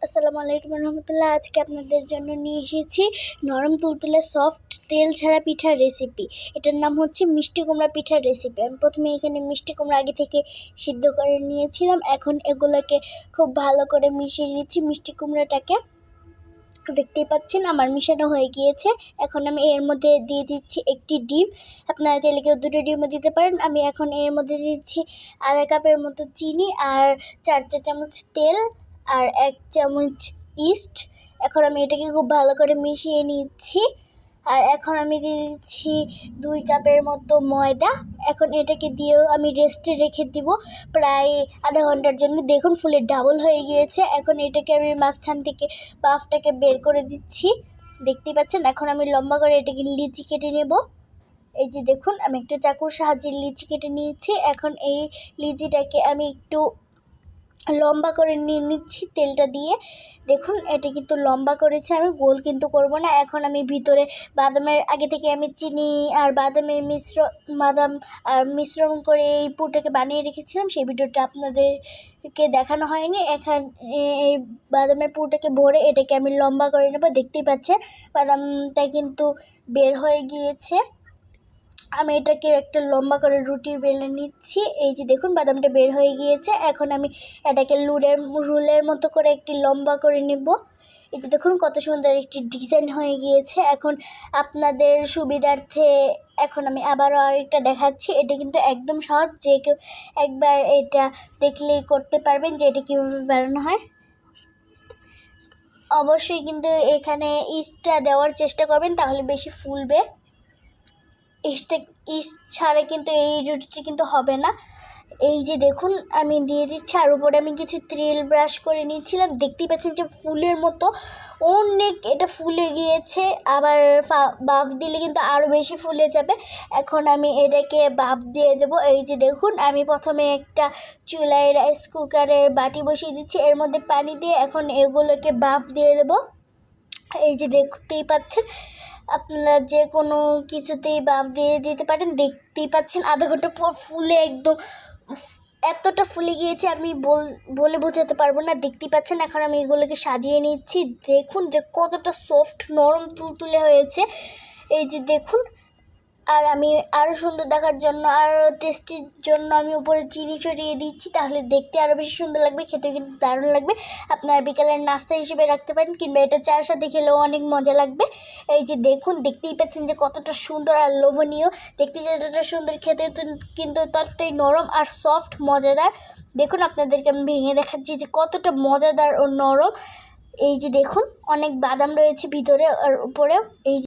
আসসালামু আলাইকুম রহমতুল্লাহ। আজকে আপনাদের জন্য নিয়ে এসেছি নরম তুলতুলে সফট তেল ছাড়া পিঠার রেসিপি। এটার নাম হচ্ছে মিষ্টি কুমড়া পিঠার রেসিপি। আমি প্রথমে এখানে মিষ্টি কুমড়া আগে থেকে সিদ্ধ করে নিয়েছিলাম। এখন এগুলোকে খুব ভালো করে মিশিয়ে নিচ্ছি। মিষ্টি কুমড়াটাকে দেখতেই পাচ্ছেন আমার মিশানো হয়ে গিয়েছে। এখন আমি এর মধ্যে দিয়ে দিচ্ছি একটি ডিম। আপনারা চাইলে কেউ 2টো ডিমও দিতে পারেন। আমি এখন এর মধ্যে দিচ্ছি আধা কাপের মতো চিনি আর 4 চা চামচ তেল আর 1 চামচ ইস্ট। এখন আমি এটাকে খুব ভালো করে মিশিয়ে নিচ্ছি। আর এখন আমি দিয়ে দিচ্ছি 2 কাপের মতো ময়দা। এখন এটাকে দিয়েও আমি রেস্টে রেখে দিব প্রায় আধা ঘন্টার জন্য। দেখুন ফুলে ডাবল হয়ে গিয়েছে। এখন এটাকে আমি মাঝখান থেকে বাফটাকে বের করে দিচ্ছি, দেখতেই পাচ্ছেন। এখন আমি লম্বা করে এটাকে লিচি কেটে নেব। এই যে দেখুন আমি একটা চাকুর সাহায্যে লিচি কেটে নিয়েছি। এখন এই লিচিটাকে আমি একটু লম্বা করে নিয়ে নিচ্ছি তেলটা দিয়ে। দেখুন এটা কিন্তু লম্বা করেছে, আমি গোল কিন্তু করব না। এখন আমি ভিতরে বাদামের আগে থেকে আমি চিনি আর বাদামের মিশ্রণ করে এই পুরটাকে বানিয়ে রেখেছিলাম। সেই ভিডিওটা আপনাদেরকে দেখানো হয়নি। এখন এই বাদামের পুরটাকে ভরে এটাকে আমি লম্বা করে নেব। দেখতেই পাচ্ছেন বাদামটা কিন্তু বের হয়ে গিয়েছে। আমি এটাকে একটা লম্বা করে রুটি বেলে নিচ্ছি। এই যে দেখুন বাদামটা বের হয়ে গিয়েছে। এখন আমি এটাকে রুলের মতো করে একটি লম্বা করে নেব। এই যে দেখুন কত সুন্দর একটি ডিজাইন হয়ে গিয়েছে। এখন আপনাদের সুবিধার্থে এখন আমি আবারও আরেকটা দেখাচ্ছি। এটা কিন্তু একদম সহজ, যে কেউ একবার এটা দেখলেই করতে পারবেন যে এটা কীভাবে বানানো হয়। অবশ্যই কিন্তু এখানে ইস্টটা দেওয়ার চেষ্টা করবেন, তাহলে বেশি ফুলবে। ইস্ট ছাড়া কিন্তু এই রুটিটি কিন্তু হবে না। এই যে দেখুন আমি দিয়ে দিচ্ছি। আর উপরে আমি কিছু তেল ব্রাশ করে নিচ্ছিলাম। দেখতেই পাচ্ছেন যে ফুলের মতো অনেক এটা ফুলে গিয়েছে। আবার বাফ দিলে কিন্তু আরও বেশি ফুলে যাবে। এখন আমি এটাকে বাফ দিয়ে দেবো। এই যে দেখুন আমি প্রথমে একটা চুলায় রাইস কুকারের বাটি বসিয়ে দিচ্ছি, এর মধ্যে পানি দিয়ে এখন এগুলোকে বাফ দিয়ে দেবো। এই যে দেখতেই পাচ্ছেন আপনারা যে কোনো কিছুতেই বাফ দিয়ে দিতে পারেন। দেখতেই পাচ্ছেন আধা ঘন্টা পর ফুলে একদম এতটা ফুলে গিয়েছে আমি বলে বোঝাতে পারবো না। দেখতেই পাচ্ছেন। এখন আমি এগুলোকে সাজিয়ে নিচ্ছি। দেখুন যে কতটা সফট নরম তুলতুলে হয়েছে। এই যে দেখুন। আর আমি আরও সুন্দর দেখার জন্য আরও টেস্টির জন্য আমি উপরে চিনি ছড়িয়ে দিচ্ছি, তাহলে দেখতে আরও বেশি সুন্দর লাগবে, খেতে কিন্তু দারুণ লাগবে। আপনারা বিকালের নাস্তা হিসেবে রাখতে পারেন, কিংবা এটা চায়ের সাথে খেলেও অনেক মজা লাগবে। এই যে দেখুন দেখতেই পাচ্ছেন যে কতটা সুন্দর আর লোভনীয়। দেখতে যতটা সুন্দর, খেতে কিন্তু ততটাই নরম আর সফট মজাদার। দেখুন আপনাদেরকে আমি ভেঙে দেখাচ্ছি যে কতটা মজাদার ও নরম। এই যে দেখুন অনেক বাদাম রয়েছে ভিতরে আর উপরেও। এই